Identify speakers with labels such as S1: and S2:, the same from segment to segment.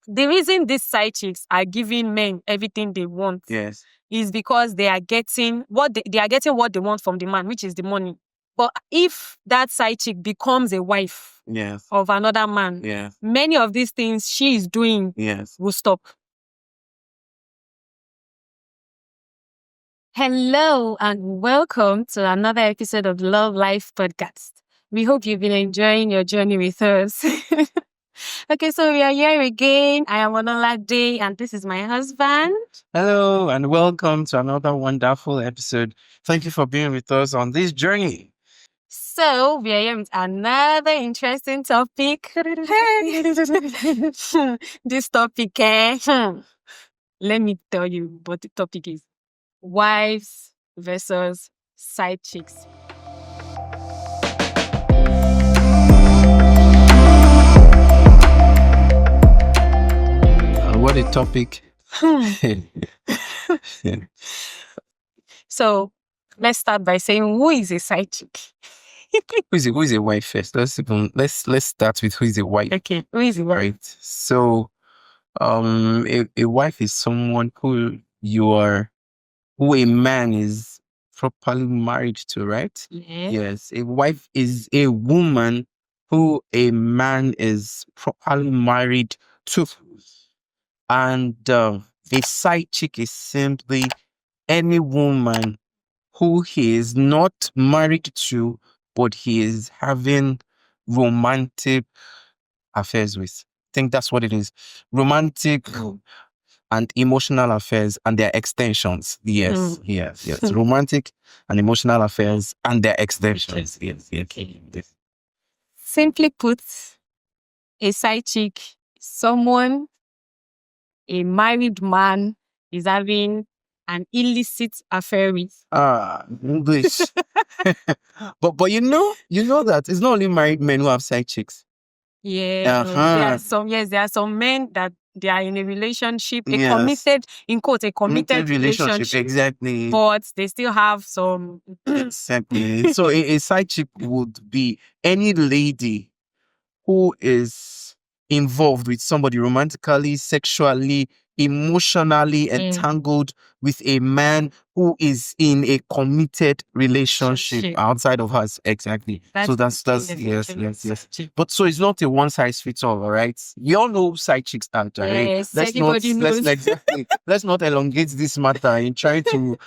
S1: the reason these side chicks are giving men everything they want
S2: Yes.
S1: is because they are getting what they are getting what they want from the man, which is the money. But if that side chick becomes a wife
S2: Yes.
S1: of another man,
S2: Yes.
S1: many of these things she is doing
S2: Yes.
S1: will stop. Hello and welcome to another episode of Love Life Podcast. We hope you've been enjoying your journey with us. Okay, so we are here again. I am Onolade and this is my husband.
S2: Hello and welcome to another wonderful episode. Thank you for being with us on this journey.
S1: So we are here with another interesting topic. This topic, let me tell you what the topic is. Wives versus side chicks.
S2: What a topic.
S1: So let's start by saying, who is a side chick?
S2: Who is a wife first? Let's start with who is a wife.
S1: Okay, who is a wife?
S2: Right. So a wife is someone who a man is properly married to, right?
S1: Yeah.
S2: Yes. A wife is a woman who a man is properly married to. And a side chick is simply any woman who he is not married to, but he is having romantic affairs with. I think that's what it is. Romantic and emotional affairs and their extensions. Yes. Romantic and emotional affairs and their extensions. Yes.
S1: Simply put, a side chick is someone a married man is having an illicit affair with.
S2: English. but you know that it's not only married men who have side chicks.
S1: Yeah, there are some men that they are in a relationship, committed relationship,
S2: exactly.
S1: but they still have some.
S2: Exactly. So a side chick would be any lady who is involved with somebody romantically, sexually, emotionally entangled with a man who is in a committed relationship outside of us. Exactly. So that's yes. But so it's not a one size fits all, all right? We all know who side chicks are, right?
S1: Yes, everybody knows.
S2: Let's not elongate this matter in trying to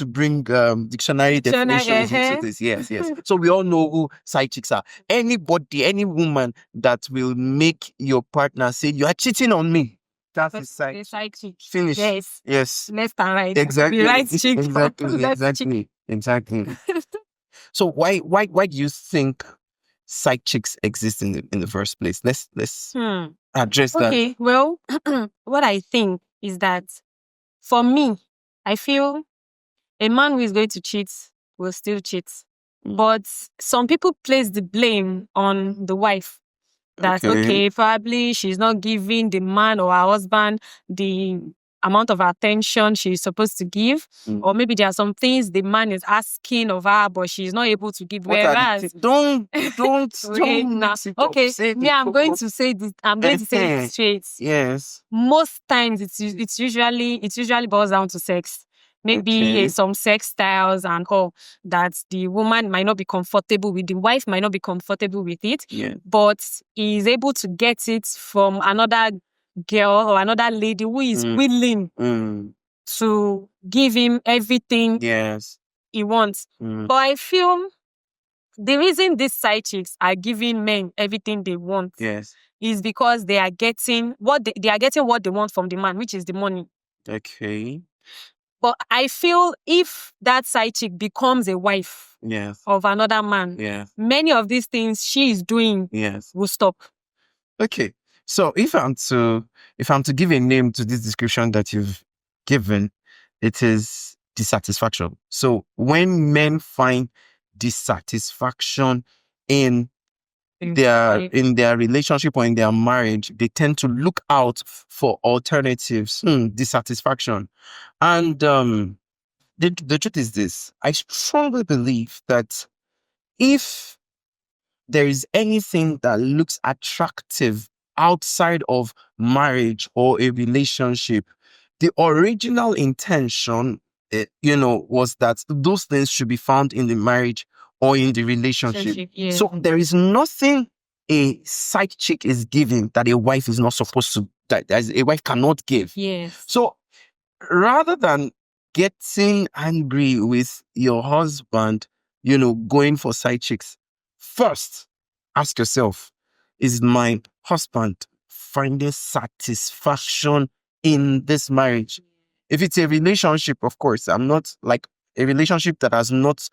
S2: bring dictionary definitions into this. Yes. So we all know who side chicks are. Anybody, any woman that will make your partner say you are cheating on me. That's the side chick. Finish. Yes.
S1: Left and right.
S2: Exactly.
S1: The right chick.
S2: Exactly. So why do you think side chicks exist in the first place? Let's address that.
S1: Okay, well, what I think is that for me, I feel a man who is going to cheat will still cheat. But some people place the blame on the wife. That, okay, probably she's not giving the man or her husband the amount of attention she's supposed to give. Or maybe there are some things the man is asking of her, but she's not able to give. Whereas,
S2: don't.
S1: Okay, I'm going to say this. I'm going to say it straight.
S2: Yes.
S1: Most times, it's usually boils down to sex. Maybe some sex styles and all that the woman might not be comfortable with, the wife might not be comfortable with it, but he is able to get it from another girl or another lady who is willing to give him everything he wants. But I feel the reason these side chicks are giving men everything they want is because they are getting what they want from the man, which is the money.
S2: Okay.
S1: But I feel if that side chick becomes a wife of another man, many of these things she is doing will stop.
S2: Okay. So if I'm to give a name to this description that you've given, it is dissatisfaction. So when men find dissatisfaction in their relationship or in their marriage, they tend to look out for alternatives. Dissatisfaction. And the truth is this: I strongly believe that if there is anything that looks attractive outside of marriage or a relationship, the original intention, was that those things should be found in the marriage or in the relationship.
S1: Yeah.
S2: So there is nothing a side chick is giving that a wife is not supposed to, that a wife cannot give.
S1: Yes.
S2: So rather than getting angry with your husband, going for side chicks, first ask yourself, is my husband finding satisfaction in this marriage? If it's a relationship, of course, I'm not like a relationship that has not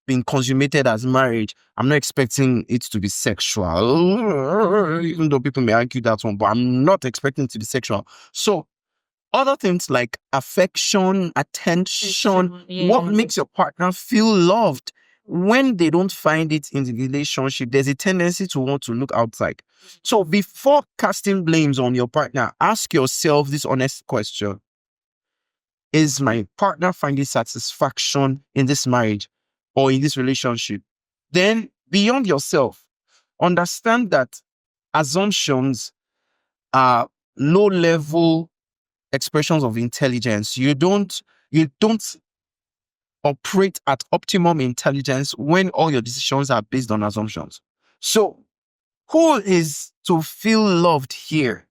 S2: been consummated as marriage, I'm not expecting it to be sexual, even though people may argue that one, but I'm not expecting it to be sexual. So other things like affection, attention, what makes your partner feel loved? When they don't find it in the relationship, there's a tendency to want to look outside. So before casting blames on your partner, ask yourself this honest question. Is my partner finding satisfaction in this marriage or in this relationship? Then beyond yourself, understand that assumptions are low-level expressions of intelligence. You don't operate at optimum intelligence when all your decisions are based on assumptions. So who is to feel loved here?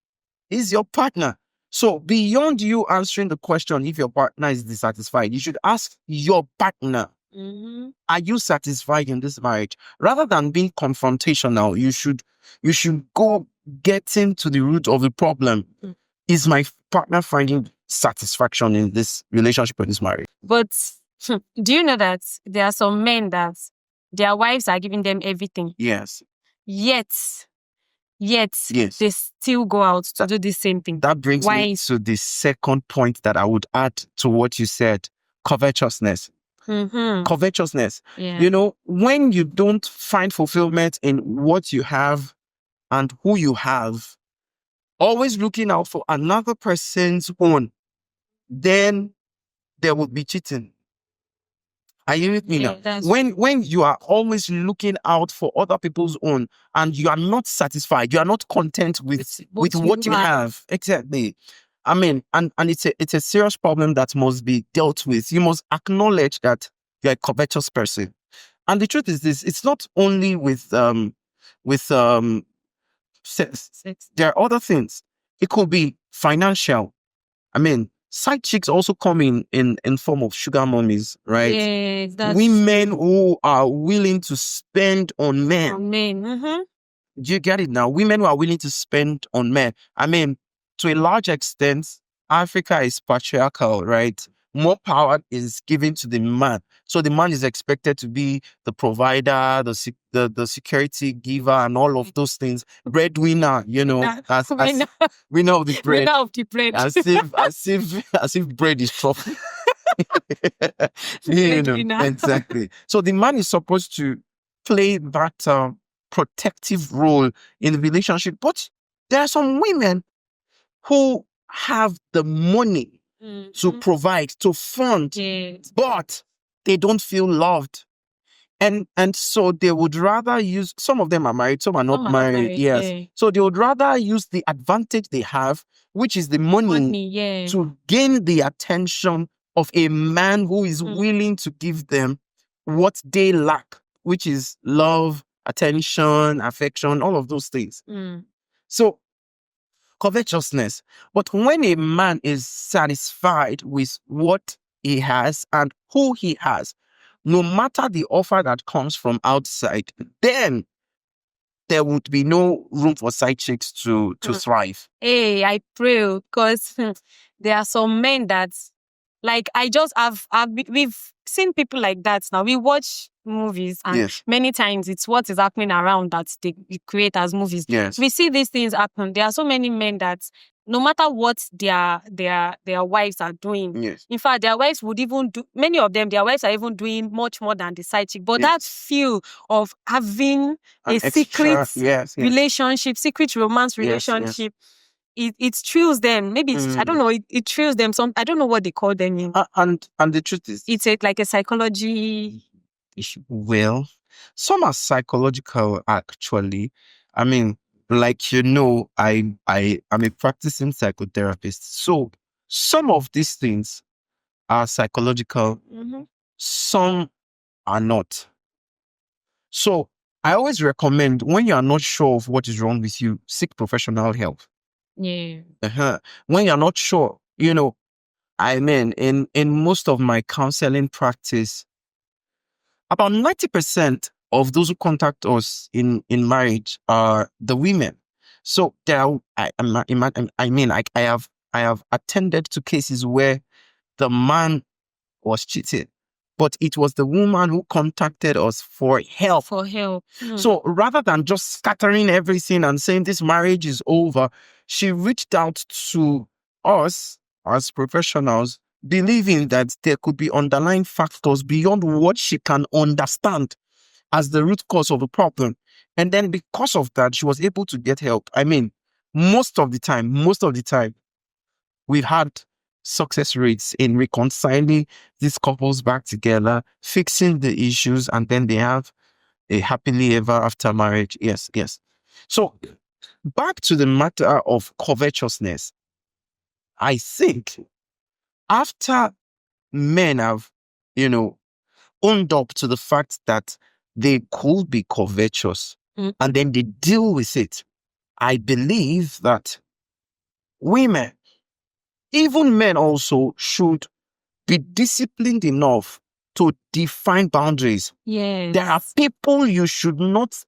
S2: Is your partner. So beyond you answering the question if your partner is dissatisfied, you should ask your partner, are you satisfied in this marriage? Rather than being confrontational, you should go getting to the root of the problem. Is my partner finding satisfaction in this relationship or this marriage?
S1: But do you know that there are some men that their wives are giving them everything?
S2: Yes.
S1: Yet they still go out to do the same thing.
S2: That brings me to the second point that I would add to what you said: covetousness. Covetousness. Yeah. When you don't find fulfillment in what you have and who you have, always looking out for another person's own, then there will be cheating. Are you with me now? When you are always looking out for other people's own and you are not satisfied, you are not content with what you have. Exactly. I mean, and it's a serious problem that must be dealt with. You must acknowledge that you're a covetous person. And the truth is this: it's not only with sex. There are other things. It could be financial. I mean, side chicks also come in form of sugar mummies, right?
S1: Yeah,
S2: women who are willing to spend on men.
S1: Mm-hmm.
S2: Do you get it now? Women who are willing to spend on men. I mean, to a large extent, Africa is patriarchal, right? More power is given to the man. So the man is expected to be the provider, the security giver, and all of those things. Breadwinner, as winner of the bread.
S1: Winner of the bread.
S2: As if bread is profit. Exactly. So the man is supposed to play that protective role in the relationship. But there are some women who have the money to provide, to fund, but they don't feel loved. And so they would rather use, some of them are married, some are not married. Yes. Yeah. So they would rather use the advantage they have, which is the money to gain the attention of a man who is willing to give them what they lack, which is love, attention, affection, all of those things. So covetousness. But when a man is satisfied with what he has and who he has, no matter the offer that comes from outside, then there would be no room for side chicks to thrive.
S1: Hey, I pray, because there are some men that, like, we've seen people like that now. We watch movies and many times it's what is happening around that they create as movies.
S2: Yes.
S1: We see these things happen. There are so many men that no matter what their wives are doing, in fact, their wives would even do, many of them, their wives are even doing much more than the side chick. But that feel of having secret relationship, secret romance relationship, it thrills them. Maybe I don't know. It thrills them. I don't know what they call them.
S2: And the truth is,
S1: it's like a psychology issue.
S2: Well, some are psychological actually. I mean, like I'm a practicing psychotherapist. So some of these things are psychological, some are not. So I always recommend, when you are not sure of what is wrong with you, seek professional help.
S1: Yeah.
S2: When you're not sure, in most of my counseling practice, about 90% of those who contact us in marriage are the women. So there are, I have attended to cases where the man was cheating, but it was the woman who contacted us for help. So rather than just scattering everything and saying this marriage is over, she reached out to us as professionals, believing that there could be underlying factors beyond what she can understand as the root cause of the problem. And then because of that, she was able to get help. I mean, most of the time, we've had success rates in reconciling these couples back together, fixing the issues, and then they have a happily ever after marriage. Yes. So back to the matter of covetousness. I think after men have, owned up to the fact that they could be covetous, and then they deal with it, I believe that women, even men also, should be disciplined enough to define boundaries.
S1: Yes.
S2: There are people you should not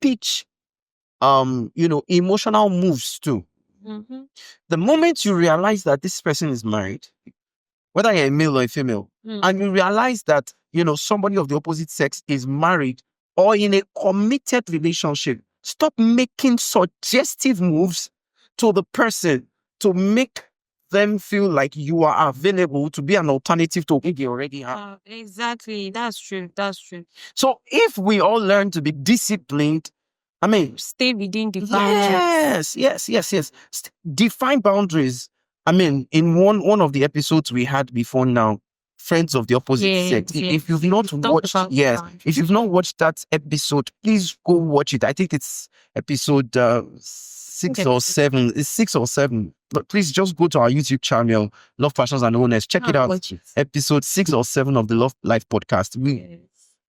S2: pitch emotional moves to. The moment you realize that this person is married, whether you're a male or a female, and you realize that somebody of the opposite sex is married or in a committed relationship, stop making suggestive moves to the person to make them feel like you are available to be an alternative to what they already have.
S1: Exactly. That's true.
S2: So if we all learn to be disciplined,
S1: stay within the boundaries.
S2: Yes. Define boundaries. In one of the episodes we had before now, friends of the opposite sex. If you've not watched, if you've not watched that episode, please go watch it. I think it's episode 6 or 7. It's 6 or 7. But please just go to our YouTube channel, Love, Passions and Owners. Check it out. Episode 6 or 7 of the Love Life podcast. We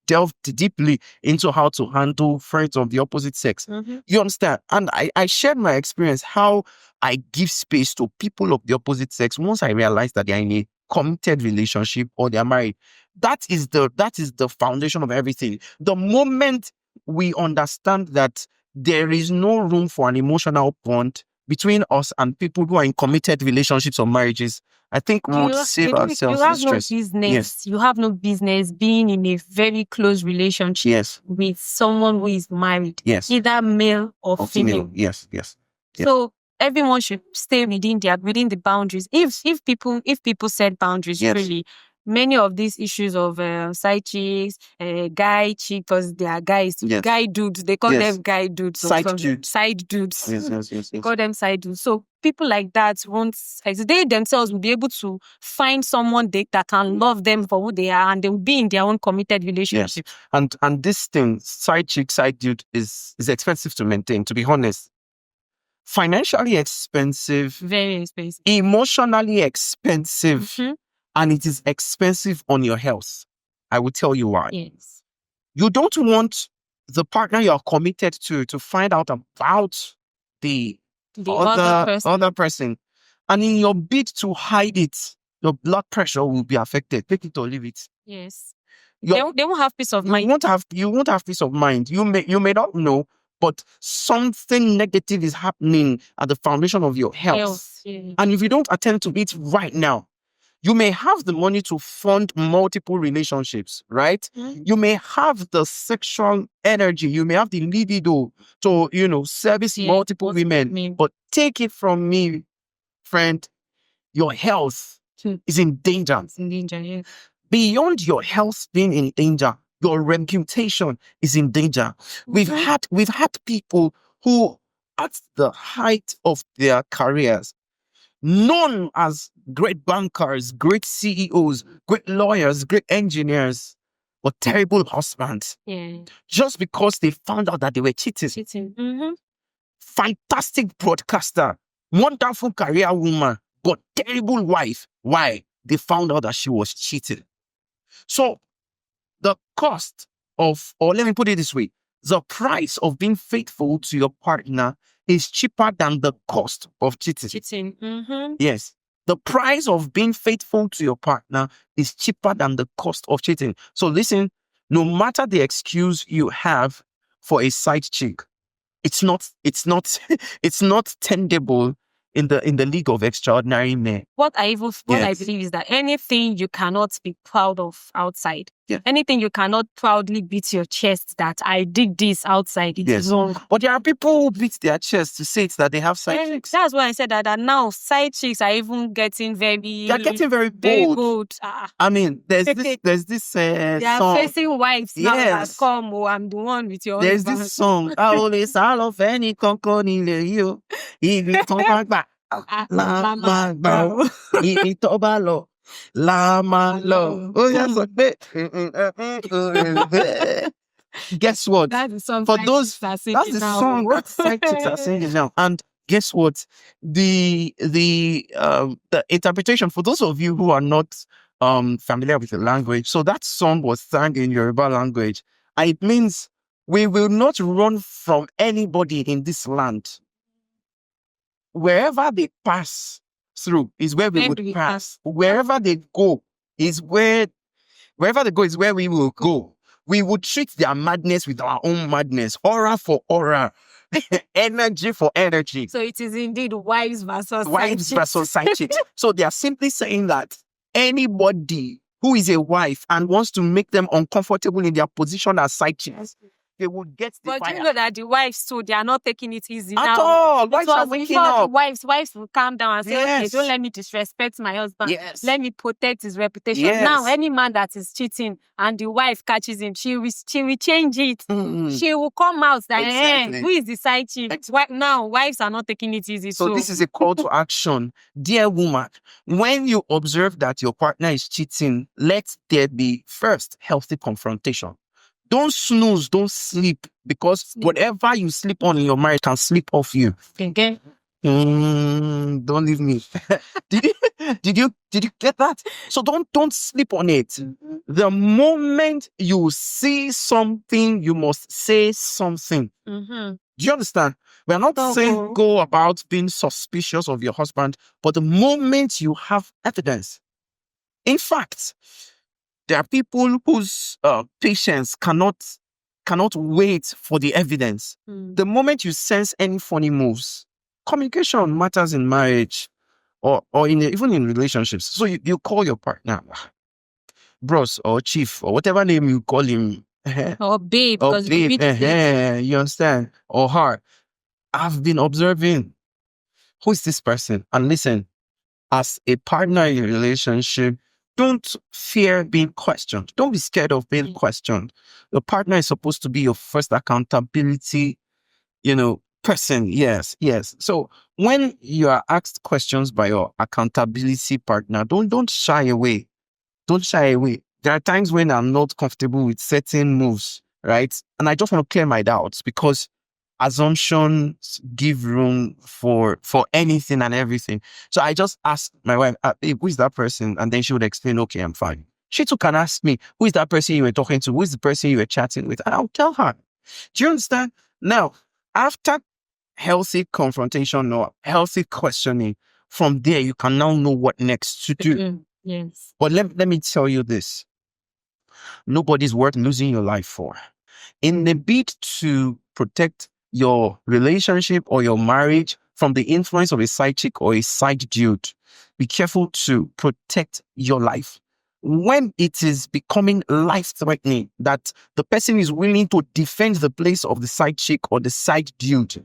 S2: delved deeply into how to handle friends of the opposite sex. You understand? And I shared my experience, how I give space to people of the opposite sex once I realize that they're in a committed relationship or they're married. That is the foundation of everything. The moment we understand that there is no room for an emotional bond between us and people who are in committed relationships or marriages, I think we would save ourselves the stress.
S1: You have no business being in a very close relationship with someone who is married, either male or female.
S2: Yes.
S1: So everyone should stay within the boundaries. If people set boundaries, really, many of these issues of side chicks, guy chick, because they are guys, guy dudes, they call them guy dudes.
S2: Side dudes.
S1: Yes. They call them side dudes. So people like that they themselves will be able to find someone that can love them for who they are, and they will be in their own committed relationship.
S2: And this thing, side chick, side dude, is expensive to maintain, to be honest. Financially expensive,
S1: very expensive,
S2: emotionally expensive, and it is expensive on your health. I will tell you why.
S1: Yes.
S2: You don't want the partner you're committed to find out about the other person. And in your bid to hide it, your blood pressure will be affected. Take it or leave it.
S1: Yes. They won't have peace of mind.
S2: You won't have peace of mind. You may not know, but something negative is happening at the foundation of your health. And if you don't attend to it right now, you may have the money to fund multiple relationships, right? You may have the sexual energy. You may have the libido to, service multiple women. But take it from me, friend, your health is in danger.
S1: It's in danger, yes.
S2: Beyond your health being in danger, your reputation is in danger. We've had people who, at the height of their careers, known as great bankers, great CEOs, great lawyers, great engineers, but terrible husbands.
S1: Yeah.
S2: Just because they found out that they were cheating. fantastic broadcaster, wonderful career woman, but terrible wife. Why? They found out that she was cheating. So the cost of, or let me put it this way, the price of being faithful to your partner is cheaper than the cost of cheating. Yes. The price of being faithful to your partner is cheaper than the cost of cheating. So listen, no matter the excuse you have for a side chick, it's not tenable in the league of extraordinary men.
S1: What I believe is that anything you cannot be proud of outside, anything you cannot proudly beat your chest that I did this outside, it is wrong.
S2: But there are people who beat their chest to say that they have side chicks.
S1: That's why I said that now side chicks are even getting
S2: they're getting very bold. I mean, there's this
S1: they are
S2: song.
S1: Facing wives now that come, I'm the one with your
S2: There's
S1: husband.
S2: this song. I always love any conconi you. If talk back. Lama lo. If talk about Lama lo. Oh yes, a bit. Guess what?
S1: That's the song.
S2: For those, that's the song that side chicks are singing now. And guess what? The interpretation, for those of you who are not familiar with the language, so that song was sung in Yoruba language. And it means we will not run from anybody in this land. Wherever they pass through is where we would pass. Wherever they go is wherever they go is where we will go. We would treat their madness with our own madness, aura for aura, energy for energy.
S1: So it is indeed wives versus
S2: side chicks. So they are simply saying that anybody who is a wife and wants to make them uncomfortable in their position as side chicks, they would get the fire.
S1: But you know that the wives too, they are not taking it easy
S2: at
S1: now.
S2: all. Wives are waking up.
S1: Wives will calm down and say, okay, don't let me disrespect my husband.
S2: Yes.
S1: Let me protect his reputation.
S2: Yes.
S1: Now, any man that is cheating and the wife catches him, she will change it. She will come out that, who is the side chick? Now, wives are not taking it easy.
S2: So this is a call to action. Dear woman, when you observe that your partner is cheating, let there be first healthy confrontation. Don't snooze, don't sleep, because whatever you sleep on in your marriage can slip off you.
S1: Okay.
S2: Don't leave me. Did you get that? So don't sleep on it. The moment you see something, you must say something. Do you understand? We're not saying go about being suspicious of your husband, but the moment you have evidence. In fact, there are people whose patience cannot wait for the evidence. The moment you sense any funny moves, communication matters in marriage or even in relationships. So you call your partner, bros or chief or whatever name you call him.
S1: Or babe.
S2: Or babe. You understand? Or her. I've been observing. Who is this person? And listen, as a partner in a relationship, don't fear being questioned. Don't be scared of being questioned. Your partner is supposed to be your first accountability, person. Yes. So when you are asked questions by your accountability partner, don't shy away. Don't shy away. There are times when I'm not comfortable with certain moves, right? And I just want to clear my doubts because assumptions give room for anything and everything. So I just asked my wife, hey, who is that person? And then she would explain, okay, I'm fine. She too can ask me, who is that person you were talking to? Who is the person you were chatting with? And I'll tell her. Do you understand? Now, after healthy confrontation or healthy questioning, from there, you can now know what next to do.
S1: Yes.
S2: But let me tell you this. Nobody's worth losing your life for. In the bid to protect your relationship or your marriage from the influence of a side chick or a side dude, be careful to protect your life. When it is becoming life-threatening, that the person is willing to defend the place of the side chick or the side dude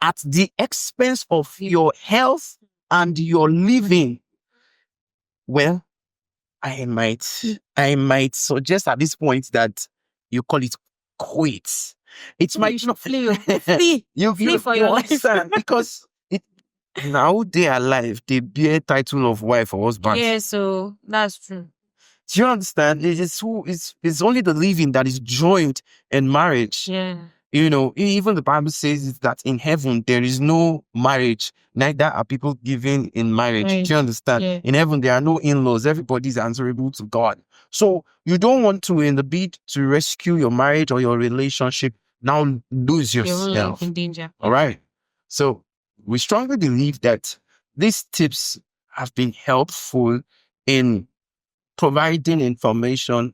S2: at the expense of your health and your living, well, I might suggest at this point that you call it quits. It might not
S1: flee for your life
S2: because now they are alive. They bear title of wife or husband.
S1: Yeah, so that's true.
S2: Do you understand? It's only the living that is joined in marriage.
S1: Yeah.
S2: Even the Bible says that in heaven there is no marriage, neither are people given in marriage.
S1: Right.
S2: Do you understand?
S1: Yeah.
S2: In heaven there are no in-laws. Everybody's answerable to God. So you don't want to, in the bid to rescue your marriage or your relationship, now lose
S1: Your own life
S2: yourself.
S1: in danger.
S2: All right. So we strongly believe that these tips have been helpful in providing information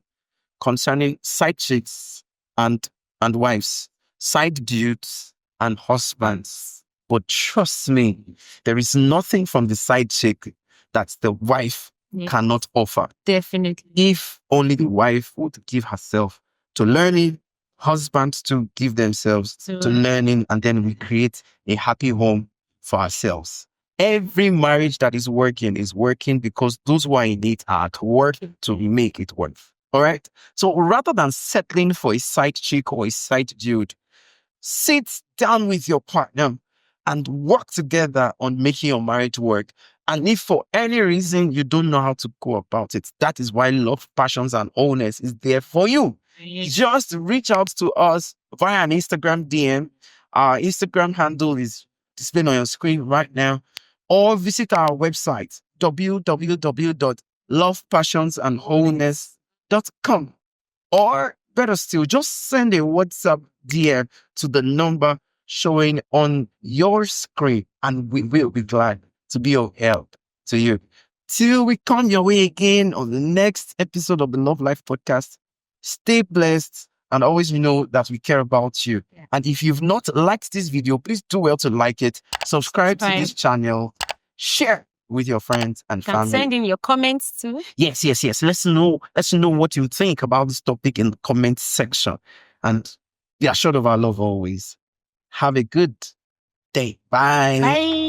S2: concerning side chicks and wives, side dudes and husbands. But trust me, there is nothing from the side chick that the wife cannot offer.
S1: Definitely.
S2: If only the wife would give herself to learning, husbands to give themselves to learning, and then we create a happy home for ourselves. Every marriage that is working because those who are in it are at work to make it work. All right. So rather than settling for a side chick or a side dude, sit down with your partner and work together on making your marriage work. And if for any reason you don't know how to go about it, that is why Love, Passions, and Wholeness is there for you. Just reach out to us via an Instagram DM. Our Instagram handle is displayed on your screen right now. Or visit our website, www.lovepassionsandwholeness.com. Or better still, just send a WhatsApp DM to the number showing on your screen, and we will be glad to be of help to you. Till we come your way again on the next episode of the Love Life Podcast, stay blessed and always know that we care about you. Yeah. And if you've not liked this video, please do well to like it, subscribe to this channel, share with your friends and family.
S1: Send in your comments too.
S2: Yes. Let's know what you think about this topic in the comment section. And be assured of our love always. Have a good day. Bye.
S1: Bye.